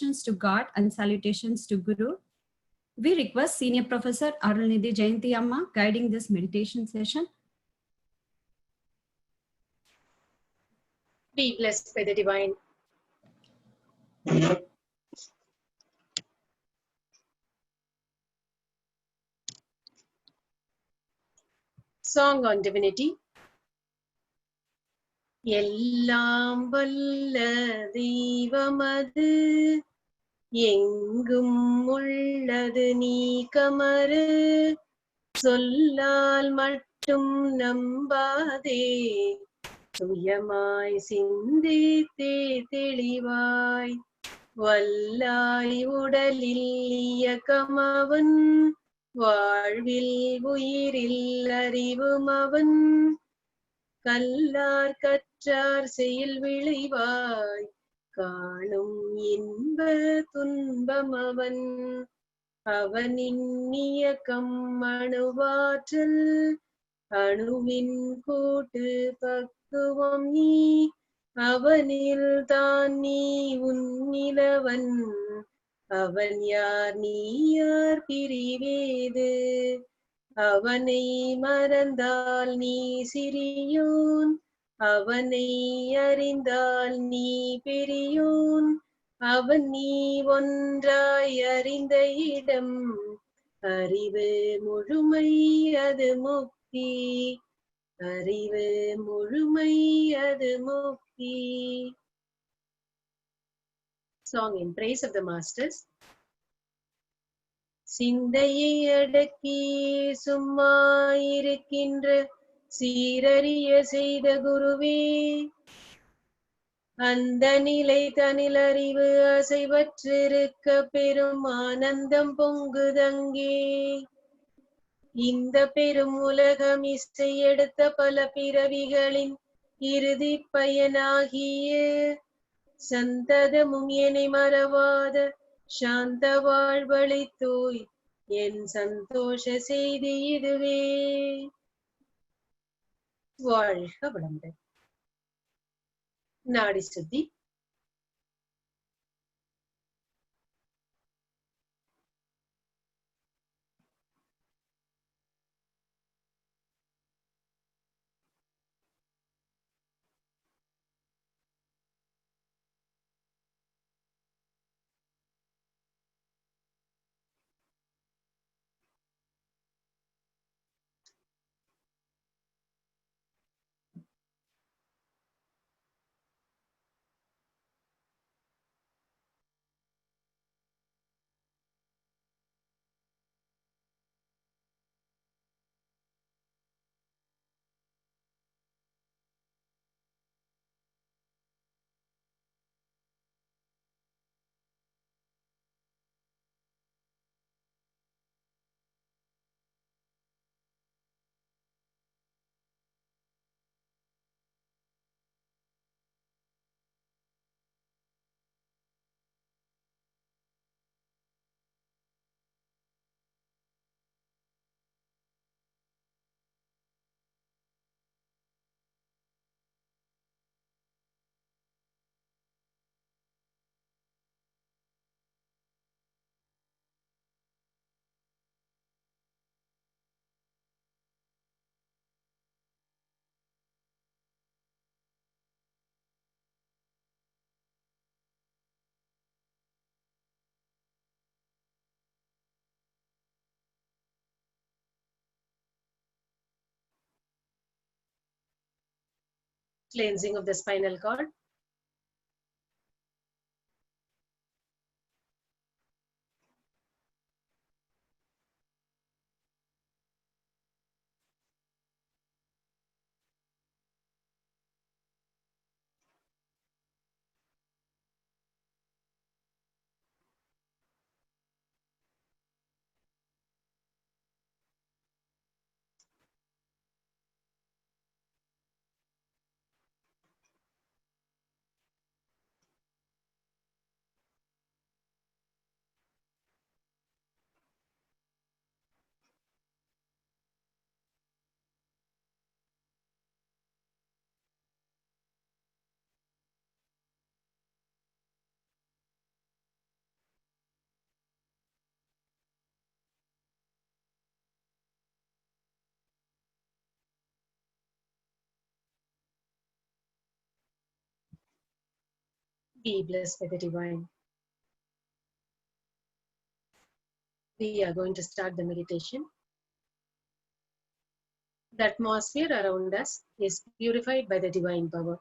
invocations to God and salutations to Guru. We request Senior Professor Arulnidhi Jayanti Amma guiding this meditation session. Be blessed by the divine. Song on Divinity. எல்லாம் வல்ல தெய்வமது எங்கும் உள்ளது நீ கமறு சொல்லால் மட்டும் நம்பாதே சுயமாய் சிந்தித்தே தெளிவாய் வல்லாய் உடலில் இயக்கமவன் வாழ்வில் உயிரில் அறிவுமவன் கல்லார் கற்றார் செயல் விளைவாய் காணும் இன்ப துன்பமவன் அவனின் இயக்கம் அணுவாற்றல் அணுவின் கூட்டு பக்குவம் நீ அவனில் தான் நீ உன்னிலவன் அவன் யார் நீ யார் பிரிவேது அவனை மறந்தால் நீ சிறியோன் அவனை அறிந்தால் நீ பெரியோன் அவன் நீ ஒன்றாய் அறிந்த இடம் அறிவு முழுமை அது முக்தி அறிவு முழுமை அது முக்தி. Song in praise of the masters. சிந்தையை அடக்கி சும்மா இருக்கின்ற சீரறிய செய்த குருவே அந்த நிலை தனில் அறிவு அசைவற்றிருக்க பெரும் ஆனந்தம் பொங்குதங்கே இந்த பெரும் உலகம் இசை எடுத்த பல பிறவிகளின் இறுதி பயனாகிய சந்ததமும் என்னை மறவாத சாந்த வாழ்வழித்தோய் என் சந்தோஷ செய்தி இதுவே. வாழ்க வளமுடன். நாடி சுத்தி. Cleansing of the spinal cord. Be blessed by the divine. We are going to start the meditation. The atmosphere around us is purified by the divine power.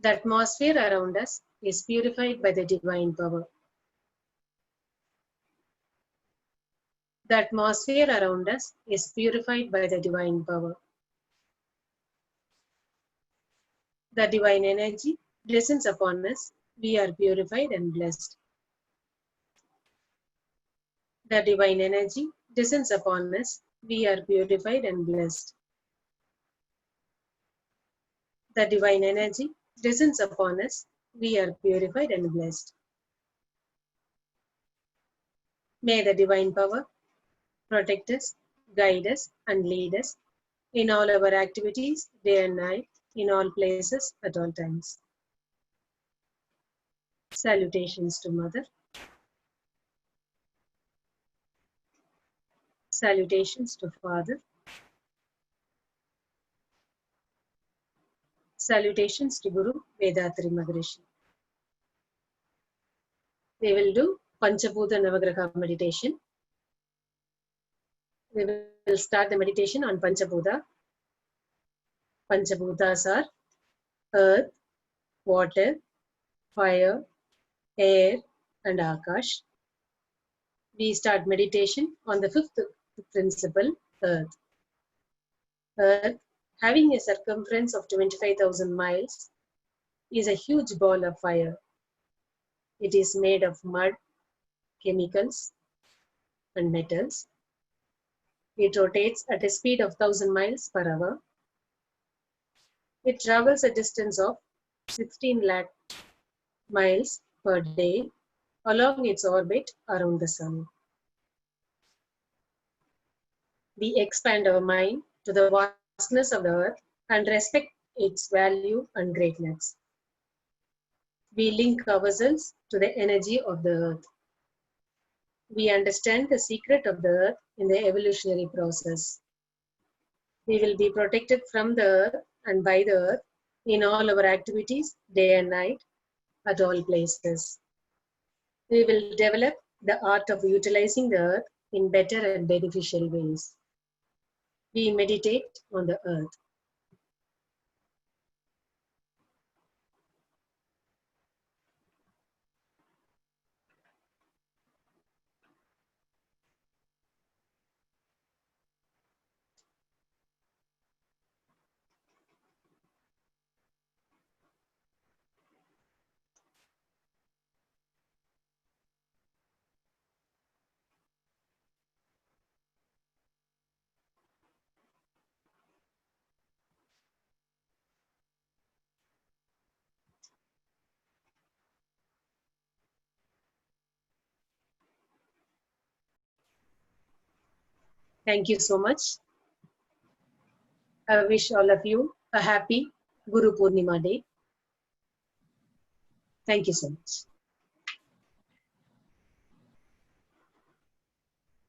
The atmosphere around us is purified by the divine power. The atmosphere around us is purified by the divine power. The divine energy descends upon us. We are purified and blessed. The divine energy descends upon us. We are purified and blessed. The divine energy descends upon us. We are purified and blessed. May the divine power protect us, guide us, and lead us in all our activities, day and night, in all places, at all times. Salutations to Mother. Salutations to Father. Salutations to Guru Vedatri Maharishi. We will do Panchabhuta Navagraha meditation. We will start the meditation on Panchabhuta. Panchabhutas are earth, water, fire, air, and Akash. We start meditation on the fifth principle, earth. Earth, having a circumference of 25,000 miles, is a huge ball of fire. It is made of mud, chemicals, and metals. It rotates at a speed of 1,000 miles per hour. It travels a distance of 16 lakh miles per day along its orbit around the sun. We expand our mind to the vastness of the earth and respect its value and greatness. We link ourselves to the energy of the earth. We understand the secret of the earth in the evolutionary process. We will be protected from the earth and by the earth in all our activities, day and night, at all places. We will develop the art of utilizing the earth in better and beneficial ways. We meditate on the earth. Thank you so much. I wish all of you a happy Guru Purnima day. Thank you so much.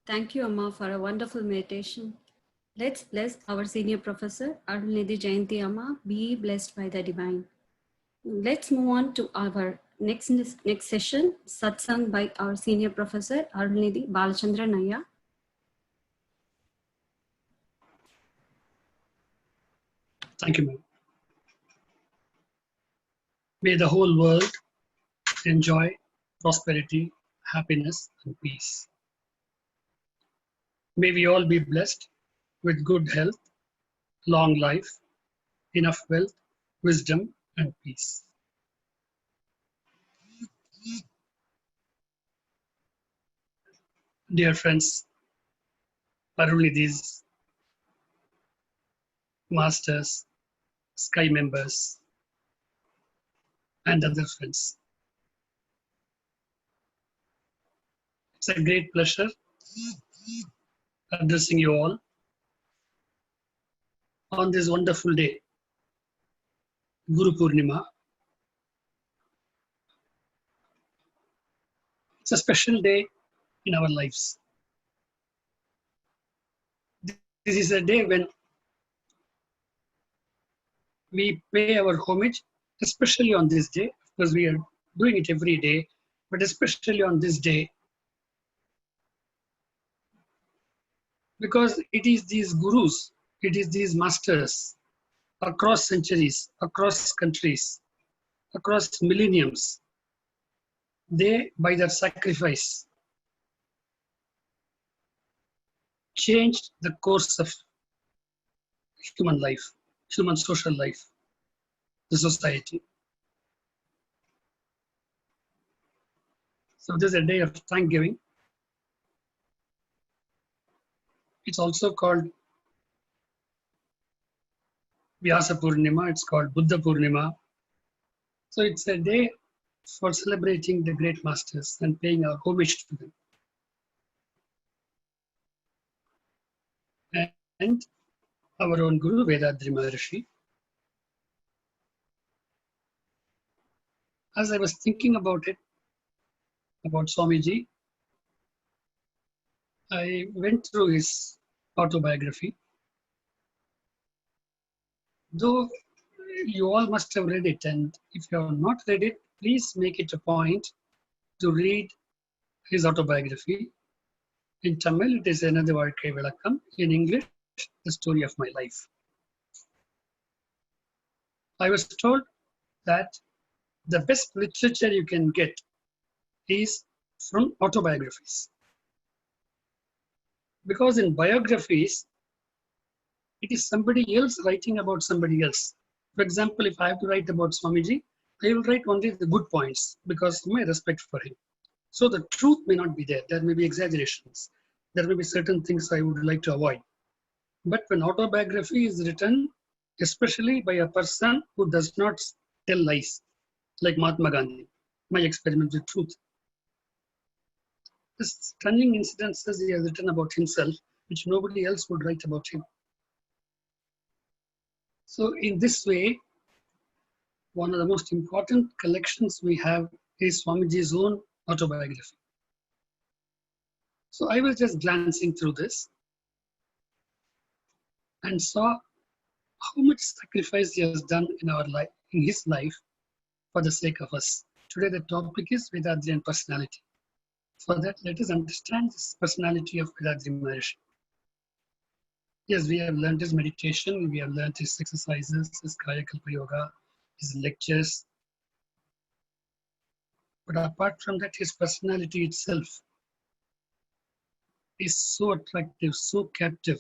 Thank you, Amma, for a wonderful meditation. Let's bless our senior professor, Arulnidhi Jayanti Amma. Be blessed by the divine. Let's move on to our next session, Satsang by our senior professor, Arulnidhi Balachandran Ayya. Thank you, ma'am. May the whole world enjoy prosperity, happiness, and peace. May we all be blessed with good health, long life, enough wealth, wisdom, and peace. Dear friends, Arulnidhis, masters, sky members, and other friends. It's a great pleasure addressing you all on this wonderful day, Guru Purnima. It's a special day in our lives. This is a day when we pay our homage especially on this day, because we are doing it every day, but especially on this day, because it is these gurus, it is these masters across centuries, across countries, across millenniums. They, by their sacrifice, changed the course of human life, human social life, the society. So this is a day of thanksgiving. It's also called Vyasa Purnima, it's called Buddha Purnima. So it's a day for celebrating the great masters and paying our homage to them. And our own Guru, Vedadri Maharishi. As I was thinking about it, about Swamiji, I went through his autobiography. Though you all must have read it, and if you have not read it, please make it a point to read his autobiography. In Tamil, it is Another Varkai Velakam. In English, The Story of My Life. I was told that the best literature you can get is from autobiographies. Because in biographies, it is somebody else writing about somebody else. For example, if I have to write about Swamiji, I will write only the good points because of my respect for him. So the truth may not be there. There may be exaggerations. There may be certain things I would like to avoid. But when autobiography is written, especially by a person who does not tell lies, like Mahatma Gandhi, my experiment with truth. The stunning incidences he has written about himself, which nobody else would write about him. So in this way, one of the most important collections we have is Swamiji's own autobiography. So I was just glancing through this and saw how much sacrifice he has done in our life, in his life, for the sake of us. Today the topic is Vedadri and personality. For that, let us understand this personality of Vedadri Maharishi. Yes, we have learned his meditation, we have learned his exercises, his Kaya Kalpa Yoga, his lectures. But apart from that, his personality itself is so attractive, so captive.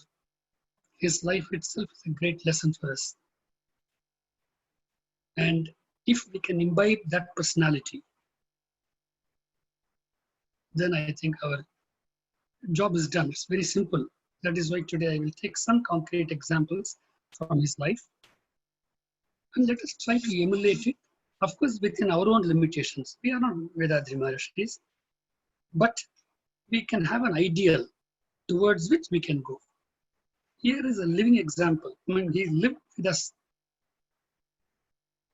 His life itself is a great lesson for us. And if we can imbibe that personality, then I think our job is done. It's very simple. That is why today I will take some concrete examples from his life and let us try to emulate it, of course, within our own limitations. We are not Vedadri Maharishis, but we can have an ideal towards which we can go. Here is a living example. I mean, he lived with us.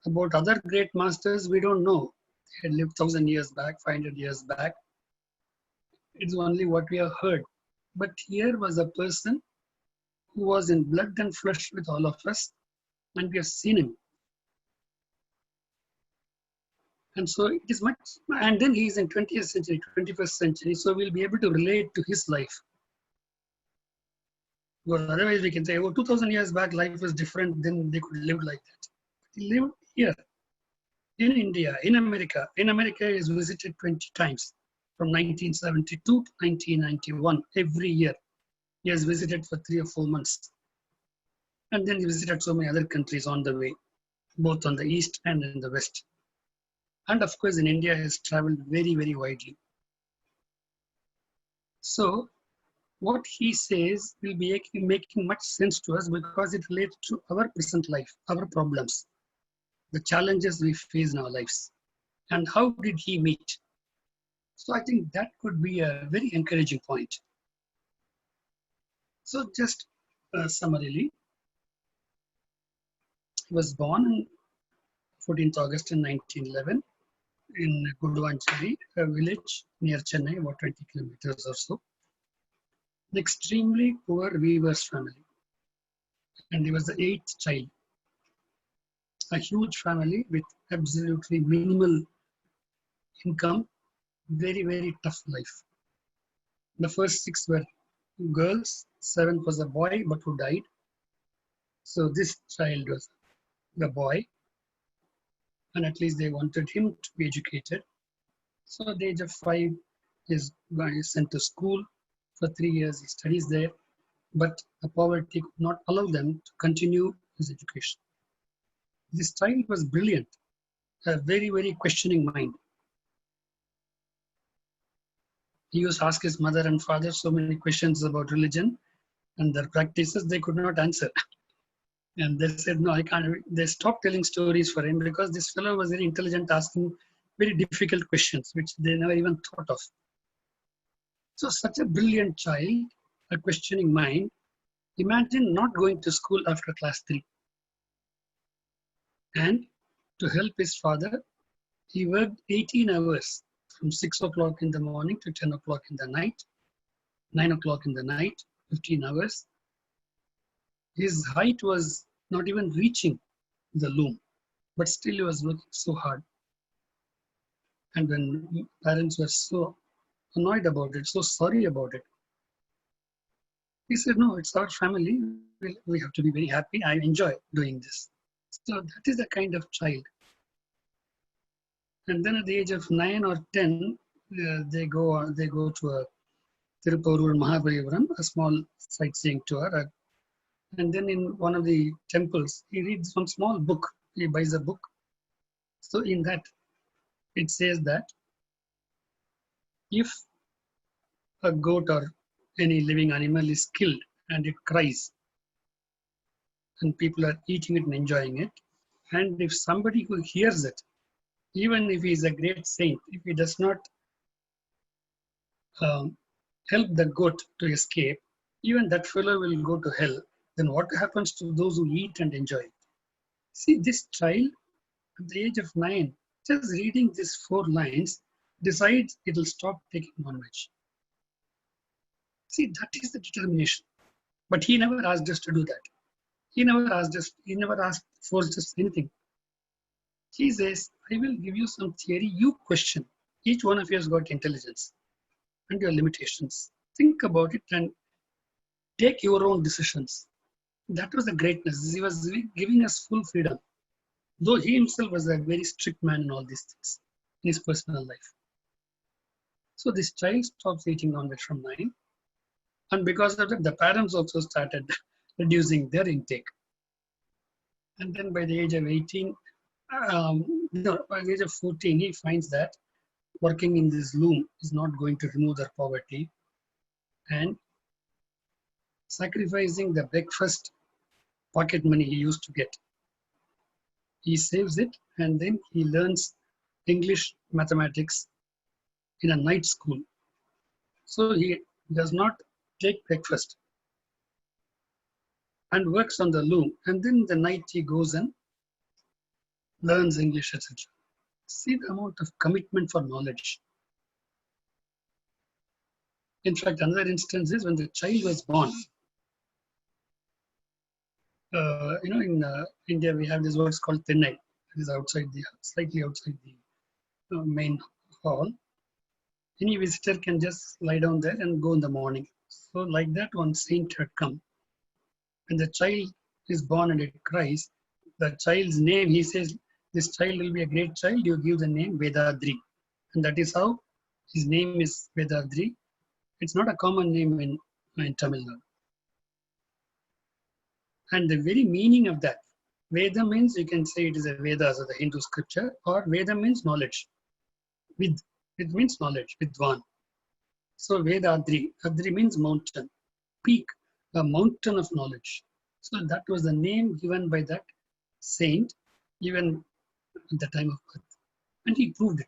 About other great masters, we don't know. They had lived 1,000 years back, 500 years back. It's only what we have heard. But here was a person who was in blood and flesh with all of us, and we have seen him. And so it is much, and then he is in 20th century, 21st century, so we'll be able to relate to his life. Because otherwise we can say, oh, 2,000 years back, life was different, then they could live like that. He lived here, in India, in America. In America, he is visited 20 times, from 1972 to 1991, every year. He has visited for 3 or 4 months. And then he visited so many other countries on the way, both on the east and in the west. And of course, in India, he has traveled very, very widely. So what he says will be making much sense to us because it relates to our present life, our problems, the challenges we face in our lives. And how did he meet? So I think that could be a very encouraging point. So just summarily, he was born on 14th August in 1911 in Guduvanchari, a village near Chennai, about 20 kilometers or so. An extremely poor weaver's family. And he was the 8th child. a huge family with absolutely minimal income, very, very tough life. The first 6 were girls, 7th was a boy, but who died. So this child was the boy, and at least they wanted him to be educated. So at the age of 5, he's sent to school. For 3 years, he studies there, but the poverty could not allow them to continue his education. This child was brilliant, a very, very questioning mind. He used to ask his mother and father so many questions about religion and their practices they could not answer. And they said, no, I can't. They stopped telling stories for him because this fellow was very intelligent, asking very difficult questions, which they never even thought of. So such a brilliant child, a questioning mind, imagine not going to school after class 3. And to help his father, he worked 18 hours from 6 o'clock in the morning to 10 o'clock in the night, 9 o'clock in the night, 15 hours. His height was not even reaching the loom, but still he was working so hard. And when parents were so annoyed about it, so sorry about it, he said, no, it's our family. We have to be very happy. I enjoy doing this. So that is the kind of child. And then at the age of 9 or 10, they go to a Tirupurur Mahabalipuram, a small sightseeing tour. And then in one of the temples, he reads one small book. He buys a book. So in that, it says that if a goat or any living animal is killed and it cries, and people are eating it and enjoying it, and if somebody who hears it, even if he is a great saint, if he does not help the goat to escape, even that fellow will go to hell. Then what happens to those who eat and enjoy it? See, this child at the age of 9, just reading these 4 lines, decides it will stop taking non-veg. See, that is the determination. But he never asked us to do that. He never forced us anything. He says, I will give you some theory, you question. Each one of you has got intelligence and your limitations. Think about it and take your own decisions. That was the greatness. He was giving us full freedom. Though he himself was a very strict man in all these things in his personal life. So this child stops eating non-veg from 9. And because of that, the parents also started reducing their intake. And then by the age of 18, by the age of 14, he finds that working in this loom is not going to remove their poverty. And sacrificing the breakfast pocket money he used to get, he saves it, and then he learns English, mathematics in a night school. So he does not take breakfast and works on the loom, and then the night he goes and learns English, etc. See the amount of commitment for knowledge. In fact, another instance is when the child was born. In India, we have this word called Thinnai. It is slightly outside the main hall. Any visitor can just lie down there and go in the morning. So like that, one saint had come. When the child is born and it cries, the child's name, he says, this child will be a great child, you give the name Vedadri. And that is how his name is Vedadri. It's not a common name in Tamil Nadu. And the very meaning of that, Veda means, you can say it is a Vedas or the Hindu scripture, or Veda means knowledge. It means knowledge, Vidwan. So Vedadri, Adri means mountain, peak, a mountain of knowledge. So that was the name given by that saint, even at the time of birth. And he proved it.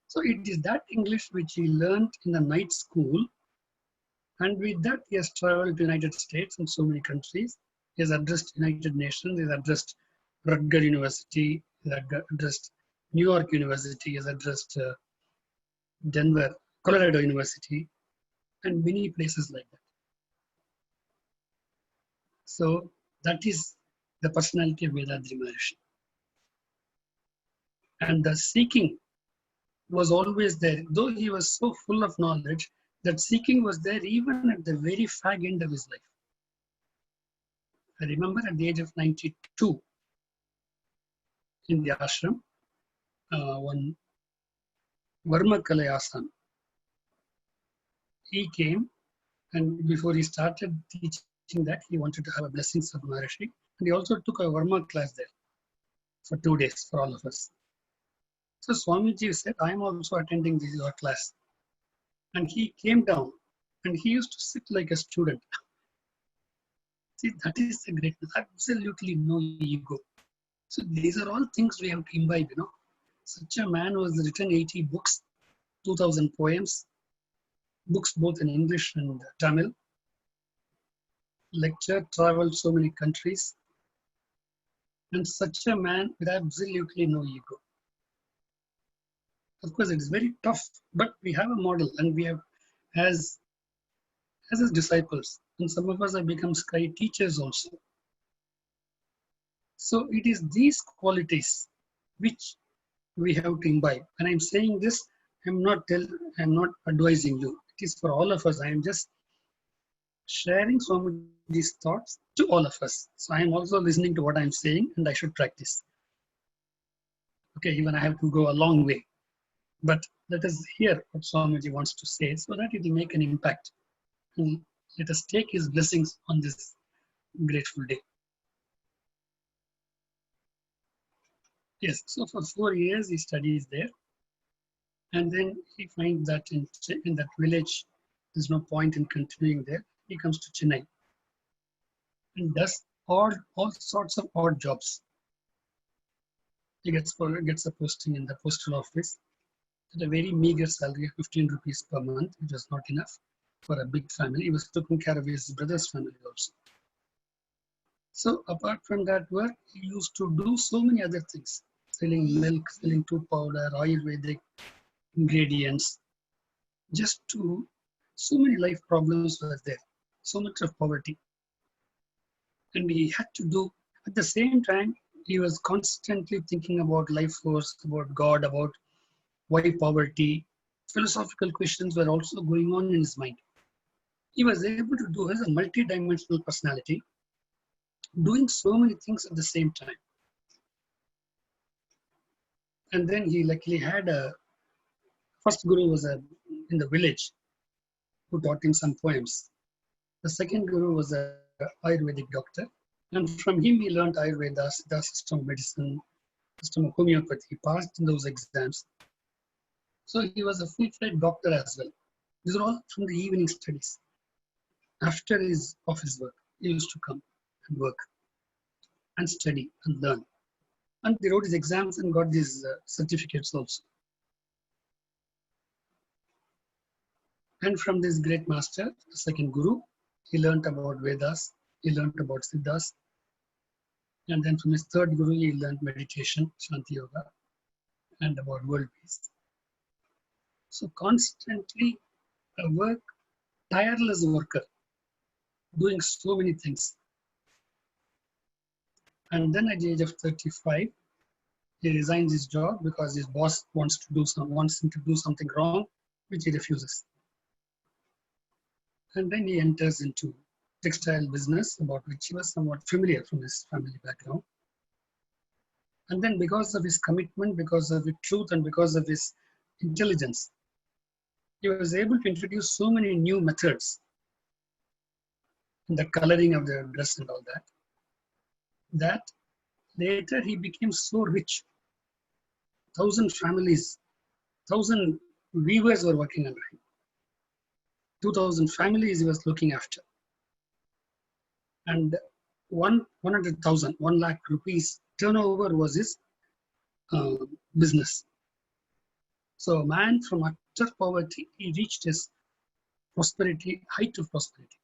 So it is that English which he learned in the night school. And with that, he has traveled to the United States and so many countries. He has addressed United Nations, he has addressed Rutgers University, he has addressed New York University, he has addressed Denver, Colorado University, and many places like that. So that is the personality of Vedadri Maharishi. And the seeking was always there. Though he was so full of knowledge, that seeking was there even at the very fag end of his life. I remember at the age of 92 in the ashram, one Varma Kalayasan, he came, and before he started teaching that, he wanted to have a blessings of Maharishi. And he also took a Varma class there for 2 days for all of us. So Swamiji said, I am also attending your class. And he came down and he used to sit like a student. See, that is the greatness. Absolutely no ego. So these are all things we have to imbibe, you know. Such a man who has written 80 books, 2000 poems, books both in English and Tamil, lectured, traveled so many countries, and such a man with absolutely no ego. Of course, it is very tough, but we have a model, and we have, as his disciples, and some of us have become sky teachers also. So it is these qualities which we have to imbibe. And I'm saying this, I'm not advising you. It is for all of us. I am just sharing some of these thoughts to all of us. So I am also listening to what I'm saying, and I should practice. Okay, even I have to go a long way. But let us hear what Swamiji wants to say so that it will make an impact. And let us take his blessings on this grateful day. Yes, so for 4 years he studies there. And then he finds that in that village, there's no point in continuing there. He comes to Chennai and does all sorts of odd jobs. He gets a posting in the postal office at a very meager salary of 15 rupees per month, which was not enough for a big family. He was taking care of his brother's family also. So apart from that work, he used to do so many other things, selling milk, selling tooth powder, Ayurvedic ingredients, just to, so many life problems were there, so much of poverty. And he had to do, at the same time, he was constantly thinking about life force, about God, about why poverty. Philosophical questions were also going on in his mind. He was able to do, as a multi-dimensional personality, doing so many things at the same time. And then he luckily had first guru was in the village who taught him some poems. The second guru was an Ayurvedic doctor. And from him he learned Ayurveda, the system of medicine, system of homeopathy. He passed in those exams. So he was a full-fledged doctor as well. These are all from the evening studies. After his office work, he used to come and work and study and learn. And he wrote his exams and got these certificates also. And from this great master, the second guru, he learned about Vedas, he learned about Siddhas. And then from his third guru, he learned meditation, Shanti Yoga, and about world peace. So constantly a tireless worker, doing so many things. And then at the age of 35, he resigns his job because his boss wants him to do something wrong, which he refuses. And then he enters into textile business, about which he was somewhat familiar from his family background. And then because of his commitment, because of his truth, and because of his intelligence, he was able to introduce so many new methods in the coloring of the dress and all that, that later he became so rich. 1,000 families, 1,000 weavers were working under him. 2,000 families he was looking after. And 100,000, 1 lakh rupees turnover was his business. So a man from utter poverty, he reached his prosperity, height of prosperity.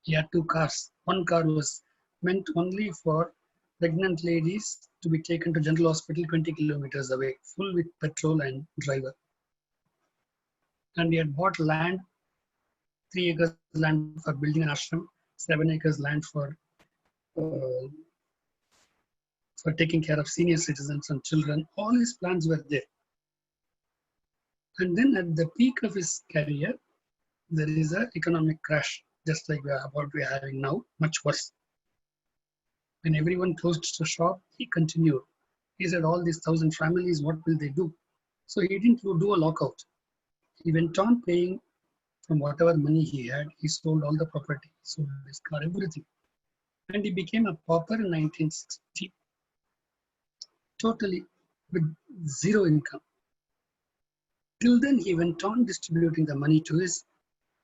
He had 2 cars. One car was meant only for pregnant ladies to be taken to general hospital 20 kilometers away, full with petrol and driver. And he had bought land, 3 acres land for building an ashram, 7 acres land for for taking care of senior citizens and children. All his plans were there. And then at the peak of his career, there is an economic crash, just like what we are having now, much worse. When everyone closed the shop, he continued. He said, all these 1,000 families, what will they do? So he didn't do a lockout. He went on paying from whatever money he had. He sold all the property, sold his car, everything. And he became a pauper in 1960, totally with zero income. Till then, he went on distributing the money to his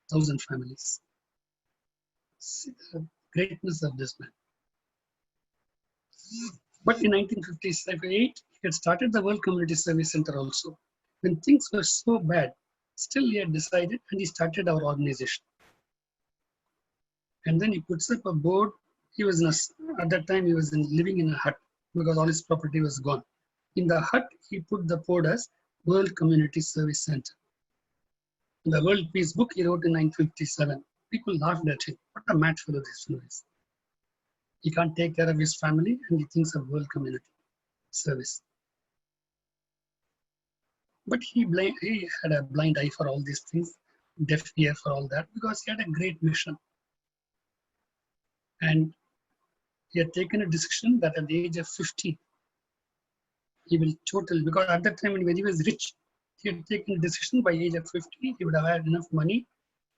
1,000 families. See the greatness of this man. But in 1958, he had started the World Community Service Center also. When things were so bad, still he had decided and he started our organization. And then he puts up a board. He was at that time he was living in a hut because all his property was gone. In the hut, he put the board as World Community Service Center. In the World Peace book he wrote in 1957. People laughed at him. What a mad fellow this fellow is. He can't take care of his family and he thinks of World Community Service. But he had a blind eye for all these things, deaf ear for all that, because he had a great mission. And he had taken a decision that at the age of 50, he will totally, because at that time when he was rich, he had taken a decision by age of 50, he would have had enough money.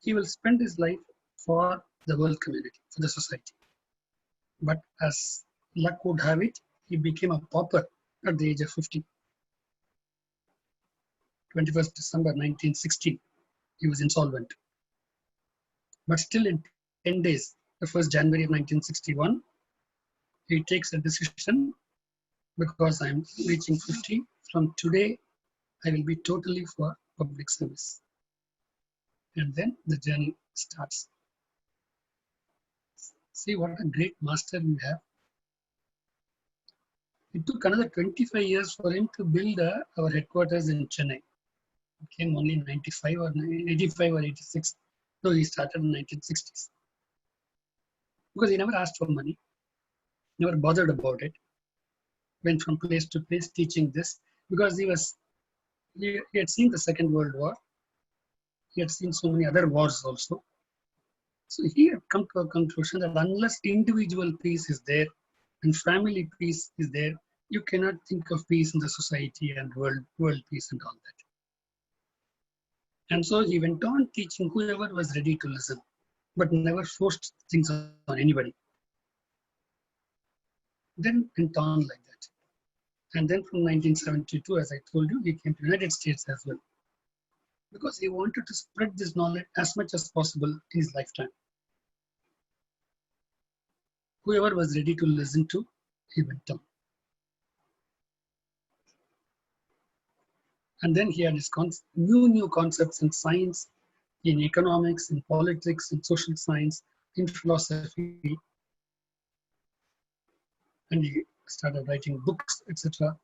He will spend his life for the world community, for the society. But as luck would have it, he became a pauper at the age of 50. 21st December 1960, he was insolvent. But still in 10 days, the 1st January of 1961, he takes a decision, because I'm reaching 50, from today, I will be totally for public service. And then the journey starts. See what a great master we have. It took another 25 years for him to build our headquarters in Chennai. It came only in 95 or 85 or 86. So he started in 1960s. Because he never asked for money, never bothered about it. Went from place to place teaching this, because he had seen the Second World War. He had seen so many other wars also. So he had come to a conclusion that unless individual peace is there and family peace is there, you cannot think of peace in the society and world peace and all that. And so he went on teaching whoever was ready to listen, but never forced things on anybody. Then went on like that. And then from 1972, as I told you, he came to the United States as well, because he wanted to spread this knowledge as much as possible in his lifetime. Whoever was ready to listen to, he went on. And then he had his new concepts in science, in economics, in politics, in social science, in philosophy. And he started writing books, etc.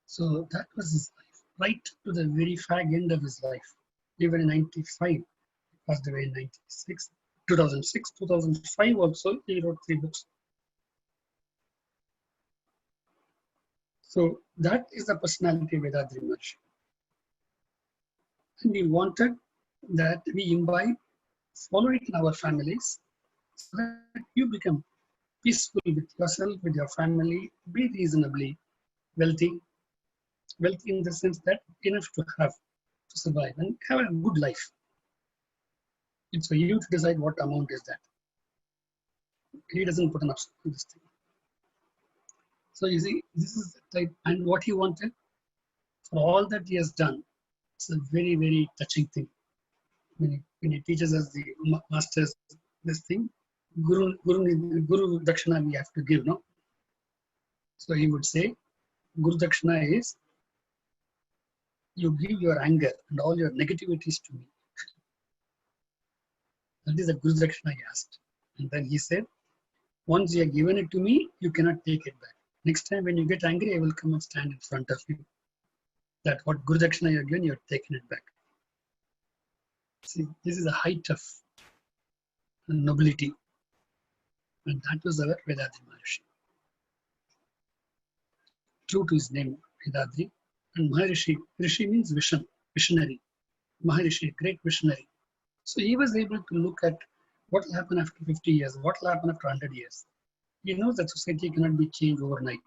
So that was his life, right to the very fag end of his life. Even in 95, he passed away in 96, 2006, 2005 also, he wrote 3 books. So that is the personality of Vedadri Maharshi. And we wanted that we imbibe, follow it in our families, so that you become peaceful with yourself, with your family, be reasonably wealthy. Wealthy in the sense that enough to have to survive and have a good life. It's for you to decide what amount is that. He doesn't put an upset on this thing. So you see, this is the type, and what he wanted, for all that he has done, it's a very, very touching thing. When he teaches us the masters this thing, Guru Dakshina we have to give, no? So he would say, Guru Dakshina is, you give your anger and all your negativities to me. That is the Guru Dakshina he asked. And then he said, once you have given it to me, you cannot take it back. Next time when you get angry, I will come and stand in front of you. That what Guru Dakshina you have given, you have taken it back. See, this is the height of nobility. And that was our Vedadri Maharshi. true to his name, Vedadri. And Maharishi, Rishi means vision, visionary. Maharishi, great visionary. So he was able to look at what will happen after 50 years, what will happen after 100 years. He knows that society cannot be changed overnight.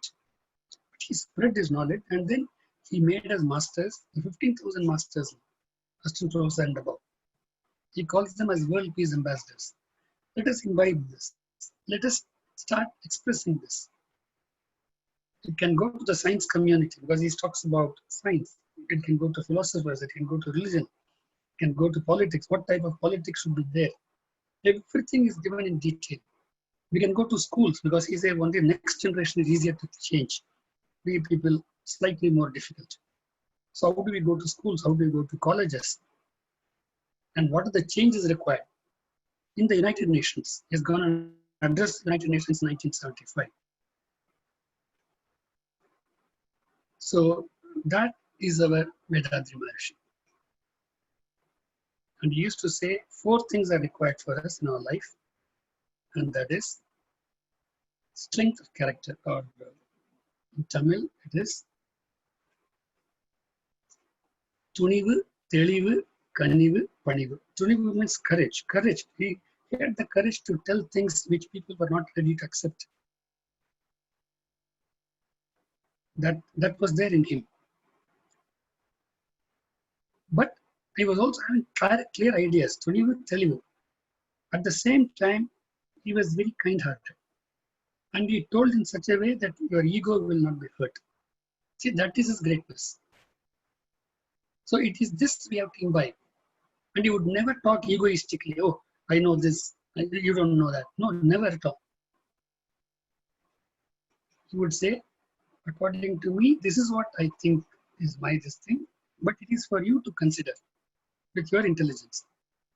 But he spread his knowledge and then he made us masters, 15,000 masters, assistant professor and above. He calls them as world peace ambassadors. Let us imbibe this. Let us start expressing this. It can go to the science community because he talks about science. It can go to philosophers, it can go to religion, it can go to politics. What type of politics should be there? Everything is given in detail. We can go to schools because he said only next generation is easier to change. We people slightly more difficult. So how do we go to schools? How do we go to colleges? And what are the changes required? In the United Nations, he has gone and addressed the United Nations in 1975. So that is our Vedadri Maharishi. And he used to say 4 things are required for us in our life, and that is strength of character, or in Tamil it is Tunivu, Telivu, Kanivu, Panivu. Tunivu means courage. Courage. He had the courage to tell things which people were not ready to accept. That was there in him. But he was also having clear ideas. Tunivu, Telivu. At the same time, he was very kind-hearted. And he told in such a way that your ego will not be hurt. See, that is his greatness. So it is this we have to imbibe. And he would never talk egoistically. Oh, I know this. You don't know that. No, never at all. He would say, according to me, this is what I think is this thing. But it is for you to consider with your intelligence.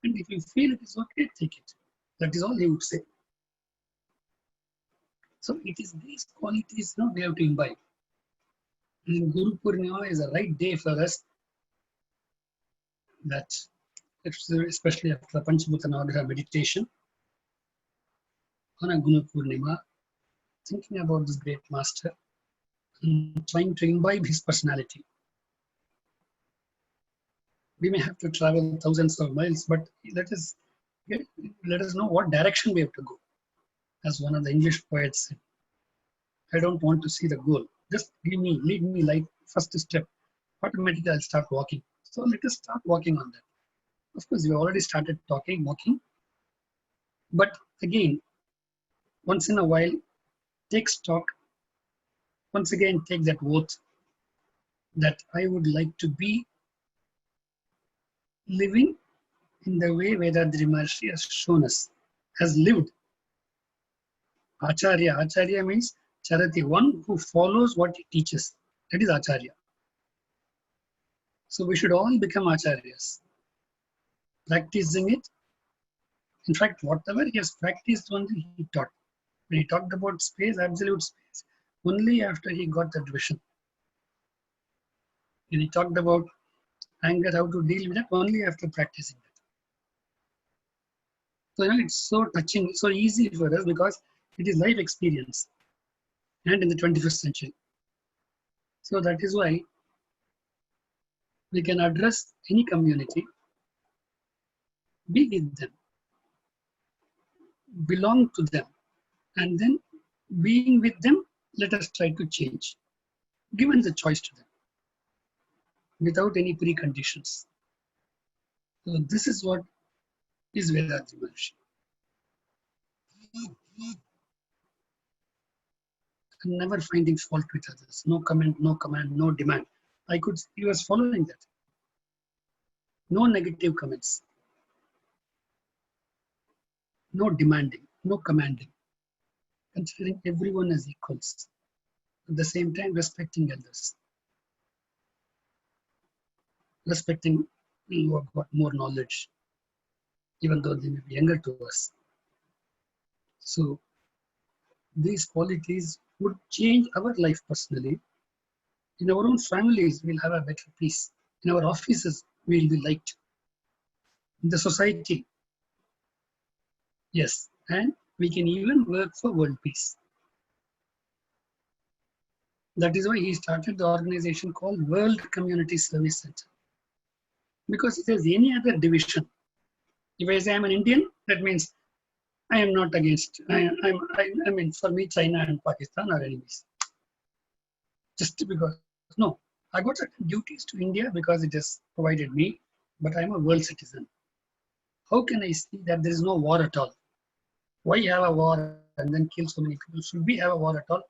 And if you feel it is okay, take it. That is all he would say. So it is these qualities we have to imbibe. And Guru Purnima is a right day for us, that especially after the Panchabhuta Navagraha meditation on a Guru Purnima, thinking about this great master and trying to imbibe his personality. We may have to travel thousands of miles, but let us know what direction we have to go. As one of the English poets said, I don't want to see the goal. Just lead me like first step. Automatically I'll start walking. So let us start walking on that. Of course, we already started walking. But again, once in a while, take stock. Once again, take that oath that I would like to be living in the way Vedadri Maharishi has shown us, has lived. Acharya. Acharya means charati, one who follows what he teaches. That is Acharya. So we should all become Acharyas. Practicing it. In fact, whatever he has practiced, only he taught. When he talked about space, absolute space, only after he got that vision. When he talked about anger, how to deal with it, only after practicing that. So it's so touching, so easy for us because it is life experience and in the 21st century. So that is why we can address any community, be with them, belong to them, and then being with them, let us try to change, given the choice to them, without any preconditions. So this is what is Vedadri Maharishi. Never finding fault with others, no comment, no command, no demand. He was following that. No negative comments, no demanding, no commanding, considering everyone as equals. At the same time, respecting others, respecting people who have got more knowledge, even though they may be younger to us. So these qualities would change our life personally. In our own families, we'll have a better peace. In our offices, we'll be liked. In the society, yes, and we can even work for world peace. That is why he started the organization called World Community Service Center. Because if there's any other division, if I say I'm an Indian, that means I am not against, I mean, for me, China and Pakistan are enemies. Just because, no, I got certain duties to India because it has provided me, but I'm a world citizen. How can I see that there is no war at all? Why have a war and then kill so many people? Should we have a war at all?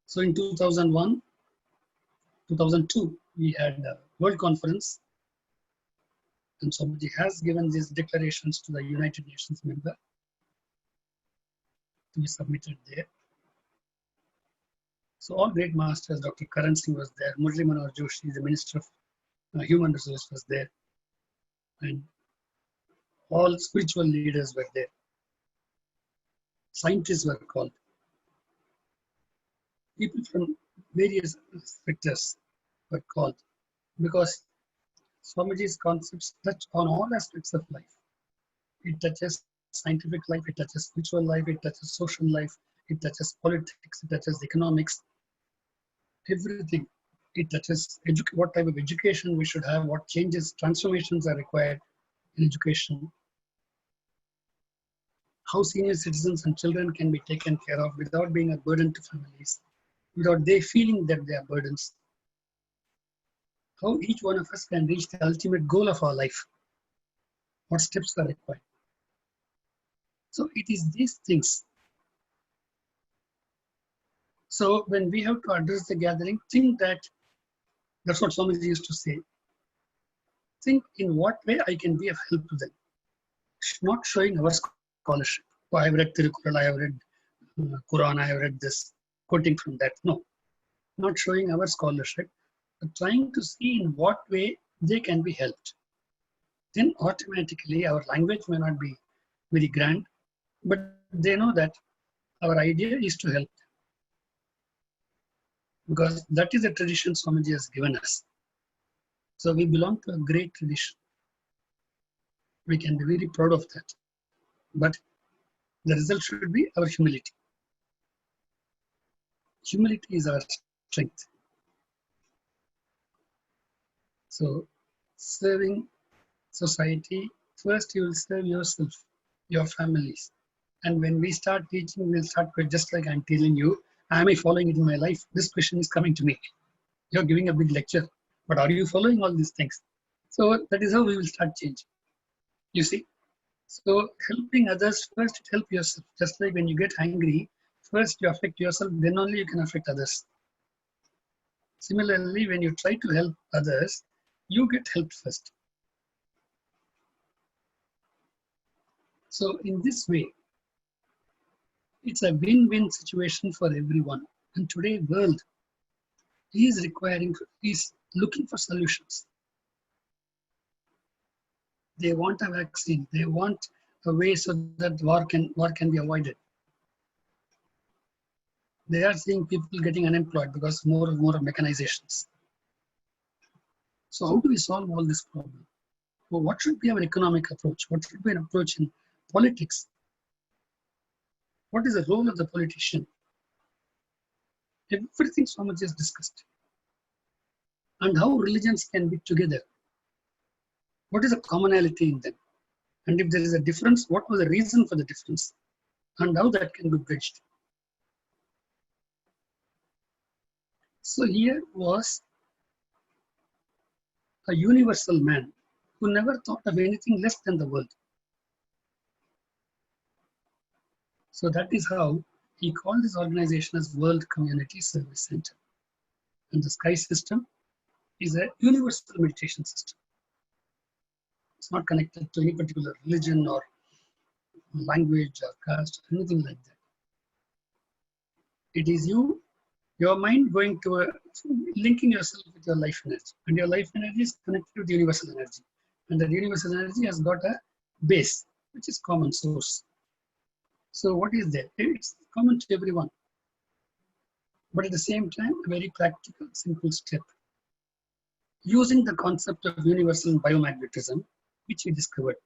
So in 2001, 2002, we had a world conference, and somebody has given these declarations to the United Nations member to be submitted there. So all great masters, Dr. Karan Singh was there, Murli Manohar Joshi, the Minister of Human Resources was there, and all spiritual leaders were there. Scientists were called. People from various sectors were called because Swamiji's concepts touch on all aspects of life. It touches scientific life, it touches spiritual life, it touches social life, it touches politics, it touches economics, everything. It touches what type of education we should have, what changes, transformations are required in education, how senior citizens and children can be taken care of without being a burden to families, without they feeling that they are burdens, how each one of us can reach the ultimate goal of our life, what steps are required. So it is these things. So when we have to address the gathering, think that, that's what Swamiji used to say, think in what way I can be of help to them. Not showing our scholarship. Oh, I have read Tirukural, I have read Quran, I have read this, quoting from that. No, not showing our scholarship, but trying to see in what way they can be helped. Then automatically our language may not be very grand, but they know that our idea is to help them. Because that is the tradition Swamiji has given us. So we belong to a great tradition. We can be very proud of that. But the result should be our humility. Humility is our strength. So serving society, first you will serve yourself, your families. And when we start teaching, we'll start with, just like I'm telling you, am I following it in my life? This question is coming to me. You're giving a big lecture, but are you following all these things? So that is how we will start changing. You see? So helping others, first help yourself. Just like when you get angry, first you affect yourself, then only you can affect others. Similarly, when you try to help others, you get helped first. So in this way, it's a win-win situation for everyone. And today, world is looking for solutions. They want a vaccine. They want a way so that war can be avoided. They are seeing people getting unemployed because more and more mechanizations. So how do we solve all this problem? Well, what should be our economic approach? What should be an approach in politics? What is the role of the politician? Everything Swamiji has discussed. And how religions can be together. What is the commonality in them? And if there is a difference, what was the reason for the difference? And how that can be bridged. So here was a universal man who never thought of anything less than the world. So that is how he called this organization as World Community Service Center. And the Sky system is a universal meditation system. It's not connected to any particular religion or language or caste or anything like that. It is your mind going to linking yourself with your life energy. And your life energy is connected with universal energy. And that universal energy has got a base, which is common source. So what is there? It's common to everyone. But at the same time, a very practical, simple step. Using the concept of universal biomagnetism, which we discovered.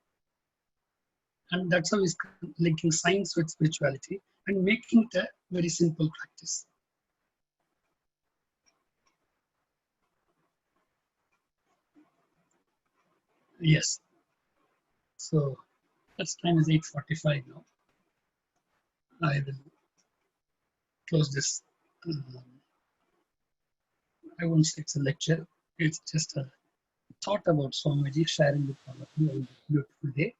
And that's how he's linking science with spirituality and making it a Very simple practice. Yes. So that's time is 8:45 now. I will close this. I won't say it's a lecture. It's just a thought about Swamiji sharing with all of you on this beautiful day.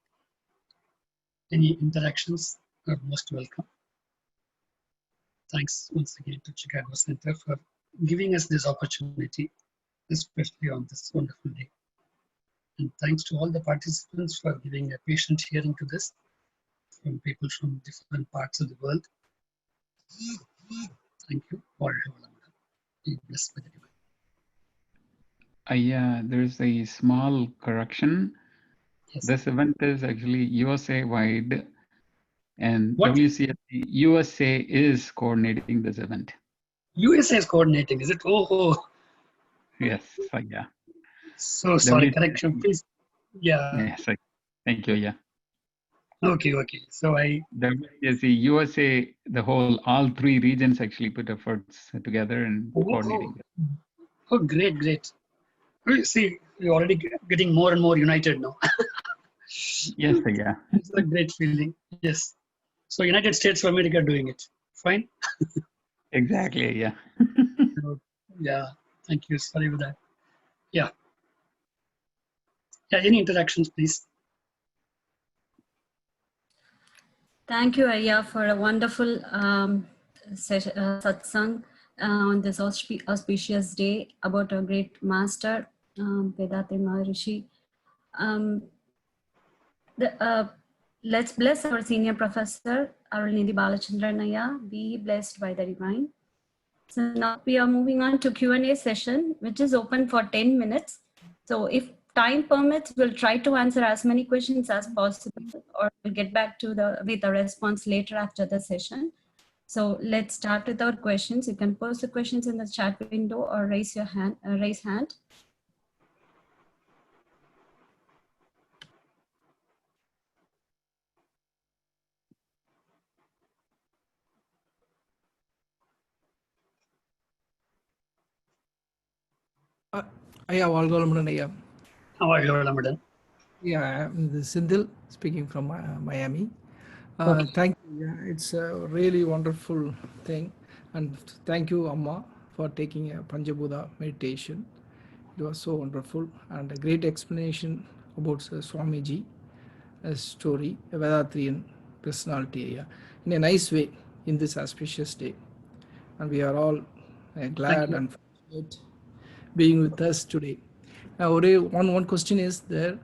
Any interactions are most welcome. Thanks once again to Chicago Center for giving us this opportunity, especially on this wonderful day. And thanks to all the participants for giving a patient hearing to this, from people from different parts of the world. Thank you. Be blessed by the divine. Yeah, there's a small correction. Yes. This event is actually USA wide, and What? WCSC USA is coordinating this event. USA is coordinating, is it? Oh. Yes, yeah. So sorry, WCSC. correction, please. Yeah. Yes, thank you. Yeah. Okay. So WCSC USA, the whole, all three regions actually put efforts together and coordinating. Oh, great. See, we're already getting more and more united now. Yes, yeah. It's a great feeling. Yes. So United States of America doing it. Fine. Exactly. Yeah. Yeah. Thank you. Sorry for that. Yeah. Any interactions, please? Thank you, Aya, for a wonderful satsang on this auspicious day about our great master, Vedanta Maharishi. Let's bless our senior professor, Arulnidhi Balachandran Aya, be blessed by the divine. So now we are moving on to Q&A session, which is open for 10 minutes. So if time permits, we'll try to answer as many questions as possible, or we'll get back to with a response later after the session. So let's start with our questions. You can post the questions in the chat window or raise your hand. Raise hand. Aya, Valgolamudan Aya. Yeah, I'm Sindhil speaking from Miami. Okay. Thank you. Yeah, it's a really wonderful thing. And thank you, Amma, for taking a Panchabuddha meditation. It was so wonderful and a great explanation about Swamiji, a story, a Vedatrian personality, yeah, in a nice way in this auspicious day. And we are all glad and fortunate being with us today. One question is there,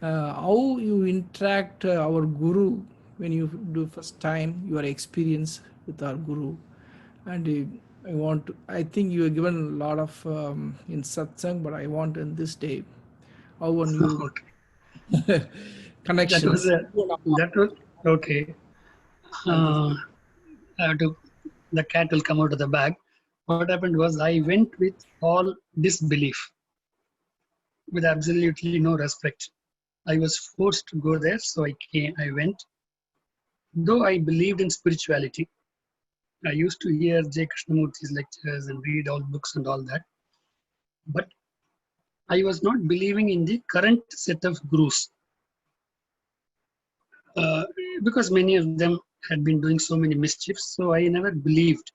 how you interact our guru when you do first time your experience with our guru, and I think you have given a lot of in satsang, but I want in this day how on you connections. That was okay. The cat will come out of the bag. What happened was I went with all disbelief, with absolutely no respect. I was forced to go there, so I went. Though I believed in spirituality, I used to hear J. Krishnamurti's lectures and read all books and all that. But I was not believing in the current set of gurus. Because many of them had been doing so many mischiefs, so I never believed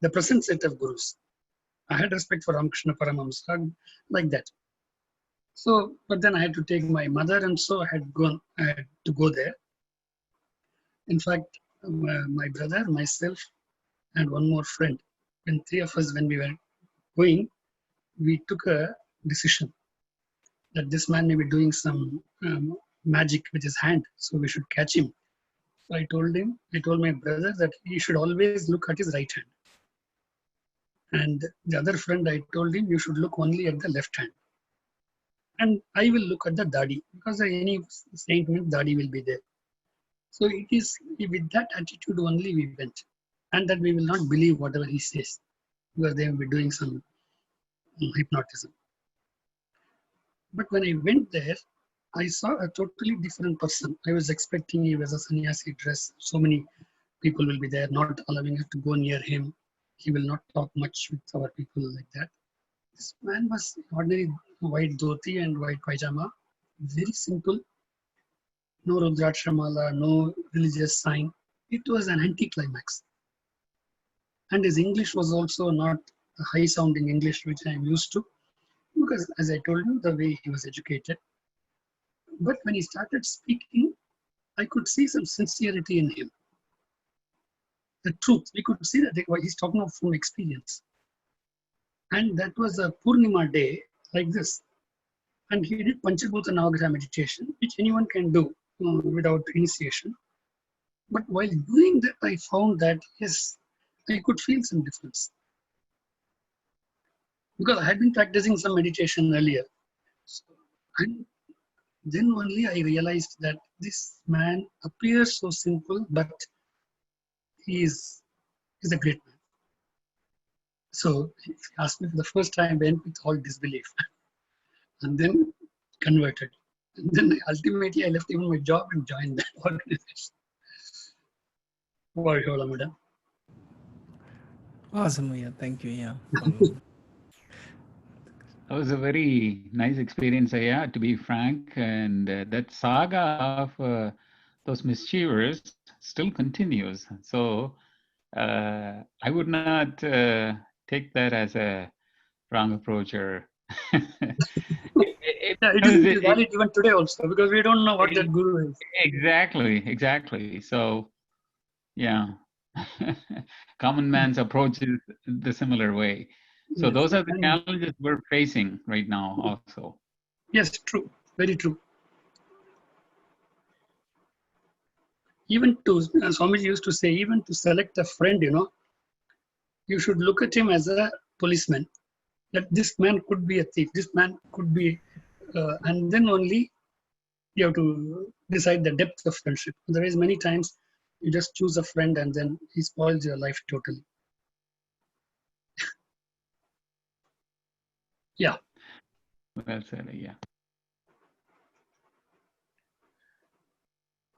the present set of gurus. I had respect for Ramakrishna Paramahamsa, like that. So, but then I had to take my mother, and so I had to go there. In fact, my brother, myself, and one more friend, when three of us, when we were going, we took a decision that this man may be doing some magic with his hand, so we should catch him. So I told my brother that he should always look at his right hand. And the other friend, I told him, you should look only at the left hand. And I will look at the dadi, because any saint means dadi will be there. So it is with that attitude only we went. And that we will not believe whatever he says, because they will be doing some hypnotism. But when I went there, I saw a totally different person. I was expecting he was a sannyasi dress, so many People will be there, not allowing us to go near him. He will not talk much with our people like that. This man was ordinary white dhoti and white pajama, very simple, no Rudrakshamala, no religious sign. It was an anticlimax. And his English was also not the high sounding English which I am used to, because as I told you, the way he was educated. But when he started speaking, I could see some sincerity in him. The truth, we could see that he's talking from experience. And that was a Purnima day like this. And he did Panchabhuta Navagraha meditation, which anyone can do without initiation. But while doing that, I found that, yes, I could feel some difference. Because I had been practicing some meditation earlier. And then only I realized that this man appears so simple, but he is a great man. So he asked me for the first time, I went with all disbelief and then converted. And then ultimately I left even my job and joined that organization. Varhola, madam. Awesome. Yeah. Thank you. Yeah. That was a very nice experience, yeah, to be frank. And that saga of those mischievers still continues. So I would not take that as a wrong approach or. It is valid even today also, because we don't know what that guru is. Exactly. So, yeah, common man's approach is the similar way. So Yes. those are the challenges we're facing right now also. Yes, true. Very true. Even to, Swamiji used to say, even to select a friend, you should look at him as a policeman. That this man could be a thief, this man could be, and then only you have to decide the depth of friendship. Otherwise, many times you just choose a friend and then he spoils your life totally. Yeah. Well said, yeah.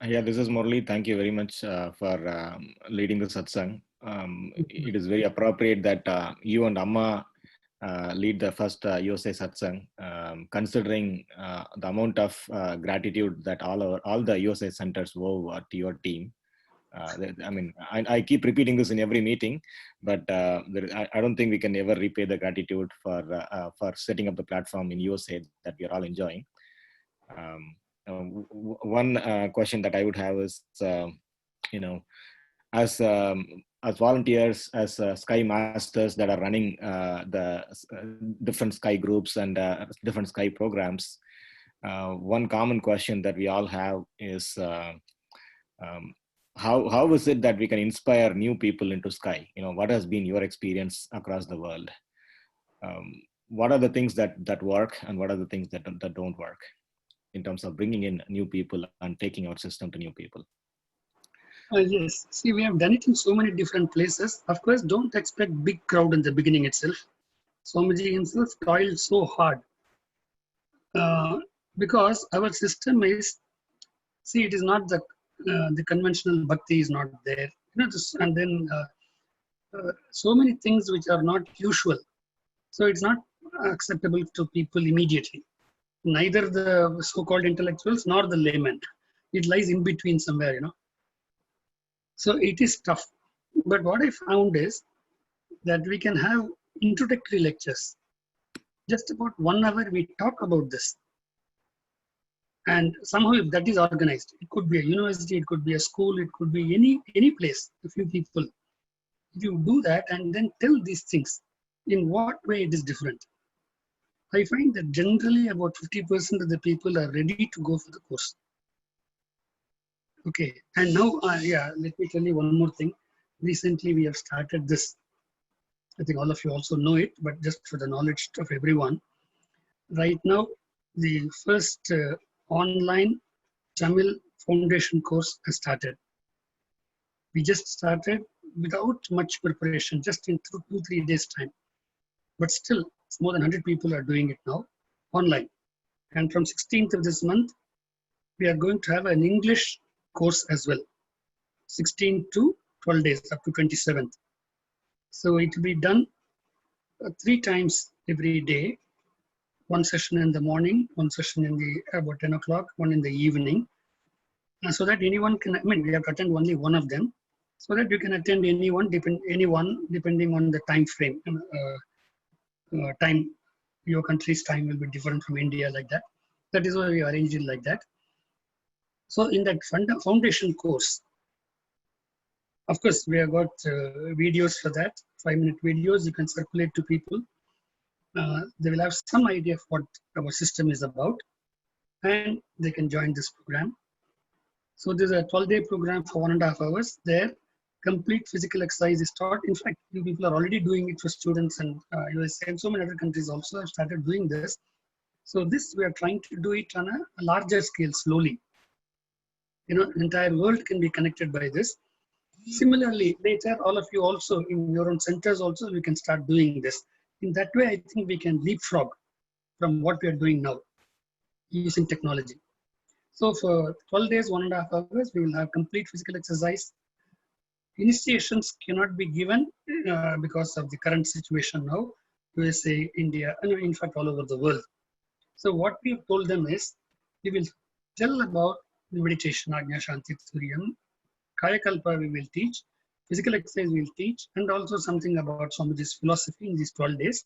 Yeah, this is Murli. Thank you very much for leading the satsang. It is very appropriate that you and Amma lead the first USA satsang, considering the amount of gratitude that all the USA centers owe to your team. I mean, I keep repeating this in every meeting, but I don't think we can ever repay the gratitude for setting up the platform in USA that we are all enjoying. One question that I would have is, as volunteers, as Sky Masters that are running the different Sky groups and different Sky programs, one common question that we all have is, how is it that we can inspire new people into Sky? What has been your experience across the world? What are the things that work and what are the things that don't work in terms of bringing in new people and taking our system to new people? Yes. See, we have done it in so many different places. Of course, don't expect big crowd in the beginning itself. Swamiji himself toiled so hard because our system is, see, it is not the conventional bhakti is not there. And then so many things which are not usual. So it's not acceptable to people immediately. Neither the so-called intellectuals nor the laymen. It lies in between somewhere, So it is tough. But what I found is that we can have introductory lectures. Just about 1 hour we talk about this. And somehow if that is organized, it could be a university, it could be a school, it could be any place, a few people. If you do that and then tell these things, in what way it is different. I find that generally about 50% of the people are ready to go for the course. Okay, and now, let me tell you one more thing. Recently, we have started this. I think all of you also know it, but just for the knowledge of everyone. Right now, the first online Tamil foundation course has started. We just started without much preparation, just in 2-3 days time. But still, more than 100 people are doing it now, online. And from 16th of this month, we are going to have an English course as well. 16 to 12 days up to 27th. So it will be done 3 times every day. One session in the morning, one session in the about 10 o'clock, one in the evening. So that anyone can, I mean, we have to attend only one of them, so that you can attend anyone depending on the time frame. Time, your country's time will be different from India, like that. That is why we arranged it like that. So in that foundation course, of course, we have got videos for that, 5-minute videos you can circulate to people. They will have some idea of what our system is about, and they can join this program. So there's a 12-day program for 1.5 hours. There, complete physical exercise is taught. In fact, you people are already doing it for students, and USA and so many other countries also have started doing this. So this, we are trying to do it on a larger scale slowly. You know, the entire world can be connected by this. Similarly, later, all of you also in your own centers also, we can start doing this. In that way, I think we can leapfrog from what we are doing now using technology. So for 12 days, 1.5 hours, we will have complete physical exercise. Initiations cannot be given because of the current situation now, USA, India, and in fact, all over the world. So what we have told them is, we will tell about meditation, Ajna Shanti Turyam, Kaya Kalpa we will teach, physical exercise we will teach, and also something about Swamiji's philosophy in these 12 days,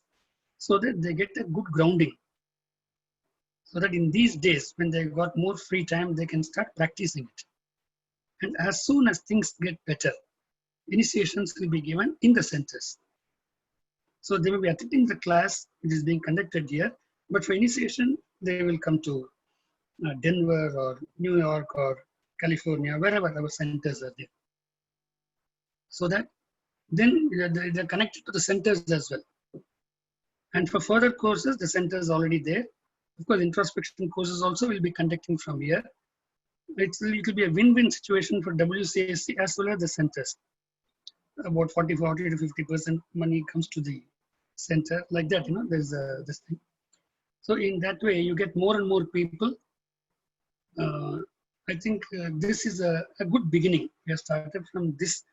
so that they get a good grounding. So that in these days, when they got more free time, they can start practicing it. And as soon as things get better, initiations will be given in the centers. So they will be attending the class which is being conducted here, but for initiation, they will come to Denver or New York or California, wherever our centers are there. So that then they're connected to the centers as well. And for further courses, the center is already there. Of course, introspection courses also will be conducting from here. It will be a win-win situation for WCSC as well as the centers. About 40 to 50% money comes to the center, like that, you know, there's this thing. So in that way, you get more and more people. I think this is a good beginning. We have started from this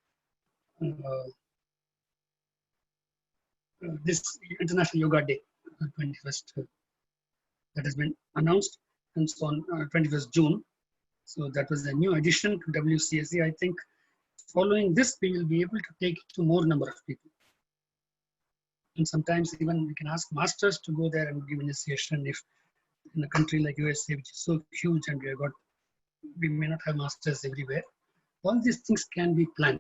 this International Yoga Day, 21st, that has been announced, and so on 21st June. So that was a new addition to WCSC. I think following this, we will be able to take it to more number of people. And sometimes even we can ask masters to go there and give initiation if in a country like USA, which is so huge and we may not have masters everywhere. All these things can be planned.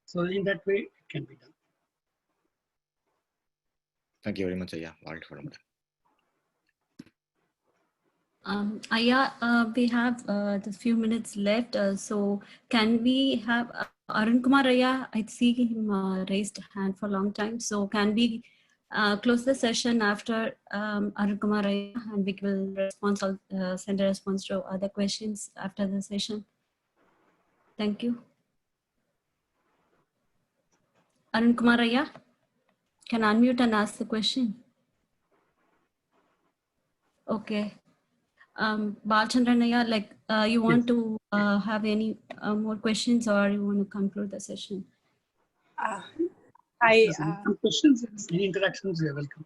So in that way, it can be done. Thank you very much, Ayya. Aya, we have just few minutes left. So can we have Arun Kumar Aya? I see him raised hand for a long time. So can we close the session after Arun Kumar Aya, and we will send a response to other questions after the session. Thank you. Arun Kumar Aya, can unmute and ask the question. Okay. Balchandranaya, like you want to have any more questions, or you want to conclude the session? Some questions, any interactions, you are welcome.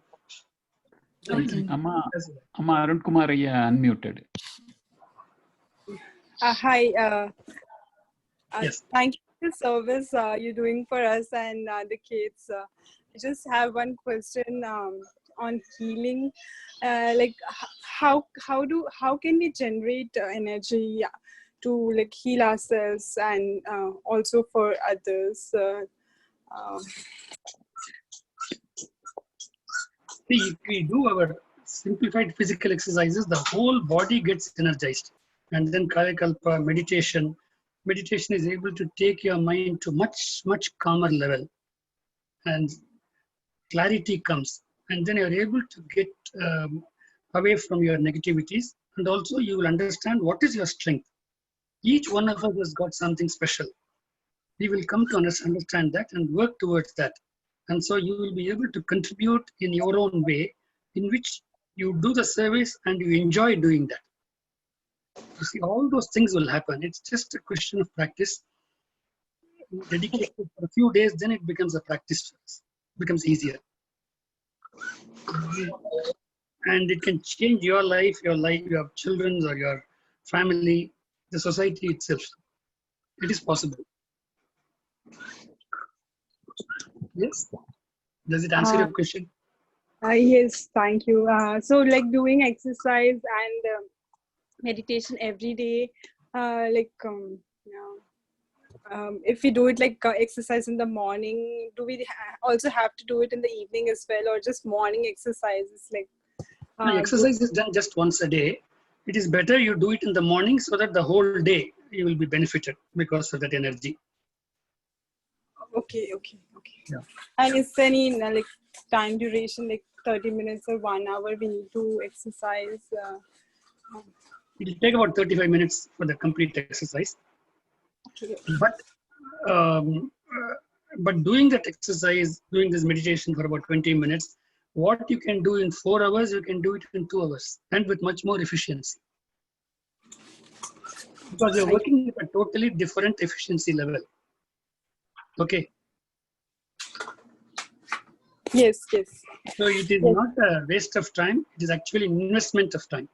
Okay. Amma Arun Kumar unmuted. Hi. Yes. Thank you for the service you're doing for us and the kids. I just have one question on healing. Like how can we generate energy to like heal ourselves and also for others? If we do our simplified physical exercises, the whole body gets energized. And then Kaya Kalpa, meditation is able to take your mind to much calmer level, and clarity comes. And then you're able to get away from your negativities, and also you will understand what is your strength. Each one of us has got something special. We will come to understand that and work towards that. And so you will be able to contribute in your own way, in which you do the service and you enjoy doing that. You see, all those things will happen. It's just a question of practice. Dedicated for a few days, then it becomes a practice for us. Becomes easier. And it can change your life, your children's or your family, the society itself. It is possible. Yes? Does it answer your question? Yes, thank you. So like doing exercise and meditation every day, if we do it like exercise in the morning, do we also have to do it in the evening as well, or just morning exercises like No, exercise is done just once a day. It is better you do it in the morning so that the whole day you will be benefited because of that energy. Okay. Yeah. And is there any like time duration, like 30 minutes or 1 hour we need to exercise? It will take about 35 minutes for the complete exercise. Okay. But doing that exercise, doing this meditation for about 20 minutes, what you can do in 4 hours, you can do it in 2 hours and with much more efficiency. Because you're working at a totally different efficiency level. Okay. Yes. So it is not a waste of time. It is actually an investment of time.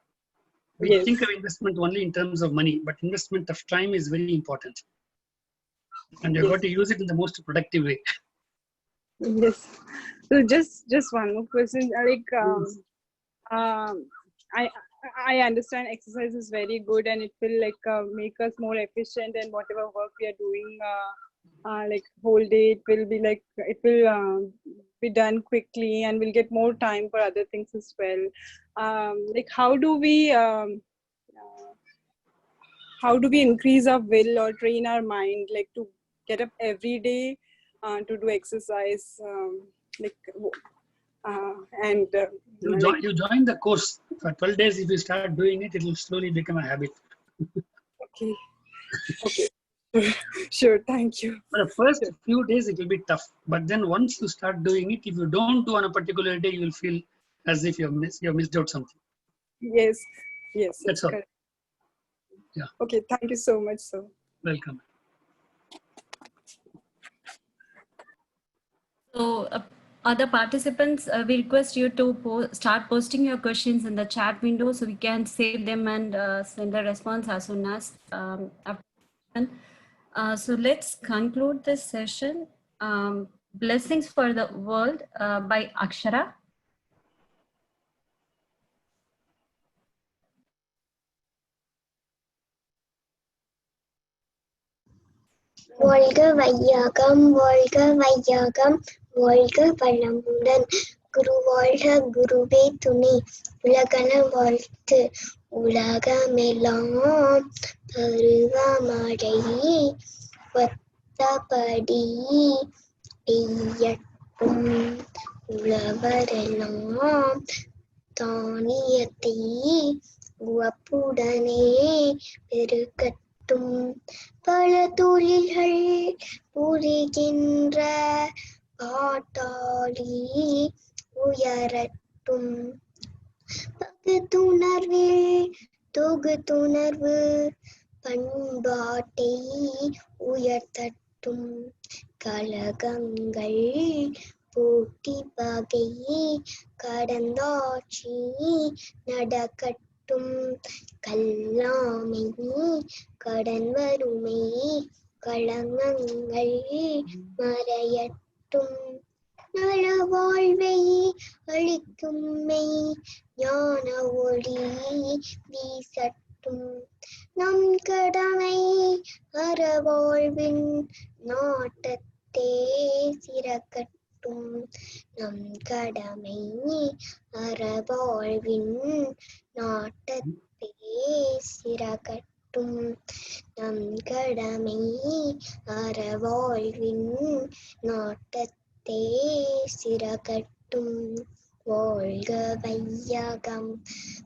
We think of investment only in terms of money, but investment of time is very important. And you've got to use it in the most productive way. Yes. So just one more question. I understand exercise is very good and it will like make us more efficient, and whatever work we are doing like whole day, it will be like it will be done quickly and we'll get more time for other things as well. Like how do we increase our will or train our mind like to get up every day to do exercise You join the course for 12 days. If you start doing it, it will slowly become a habit. Okay. Sure, thank you. For the first few days, it will be tough. But then once you start doing it, if you don't do on a particular day, you will feel as if you have missed out something. Yes. That's all. Correct. Yeah. Okay, thank you so much, sir. Welcome. So, other participants, we request you to start posting your questions in the chat window so we can save them and send a response as soon as after. So let's conclude this session. Blessings for the World by Akshara. வாழ்க வையகம் வாழ்க வையகம் வாழ்க வளமுடன் குரு வாழ்க குருவே துணை உலகன வாழ்த்து உலகமெல்லாம் பருவமழை ஒத்தபடி பெய்யட்டும் உழவரெல்லாம் தானியத்தை உவப்புடனே பெருக்கட்டும் பல தொழில்கள் புரிகின்ற பாட்டாளி உயரட்டும் பகுத்துணர்வில் தொகுத்துணர்வு பண்பாட்டை உயர்த்தட்டும் கலகங்கள் போட்டி பகை கடந்தாட்சி நடக்கட்டும் கல்லாமை கடன் வறுமை களங்கங்கள் மறையட்டும் நல வாழ்வை அளிக்கும் மெய் ஞான ஒளி வீசட்டும் நம் கடமை அறவாழ்வின் நாட்டத்தே சிறக்கட்டும் நம் கடமை அறவாழ்வின் நாட்டத்தே சிறக்கட்டும் நம் கடமை அறவாழ்வின் நாட்டத்தே சிறக்கட்டும் வாழ்க வையகம்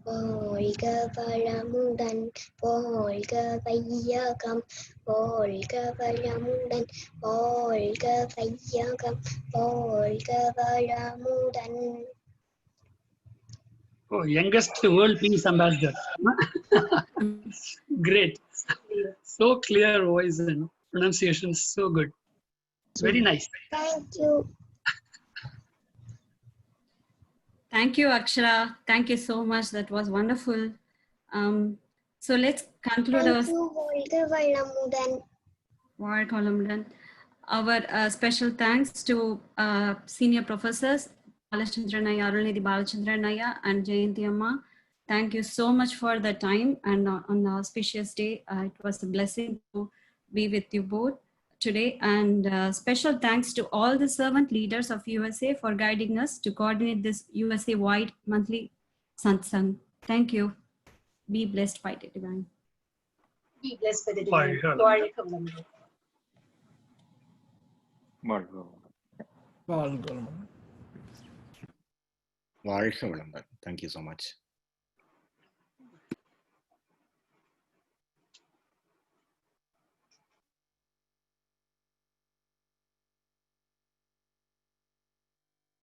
வாழ்க வளமுடன் வாழ்க வையகம் வாழ்க வளமுடன் வாழ்க வையகம் வாழ்க வளமுடன் Oh, youngest world peace ambassador. Great. So clear voice and pronunciation, so good. Very nice. Thank you. Thank you, Akshara. Thank you so much. That was wonderful. So let's conclude our Thank you, Volga Valamudan. war column. Our special thanks to senior professors Balachandranaya, Arulnidhi Balachandranaya and Jayanti Amma. Thank you so much for the time and on the auspicious day. It was a blessing to be with you both today. And special thanks to all the servant leaders of USA for guiding us to coordinate this USA-wide monthly satsang. Thank you. Be blessed by the divine. Be blessed by the Bye. divine. வாழ்க வளமுடன். வாழ்க வளமுடன். வாழ்க வளமுடன். Thank you so much.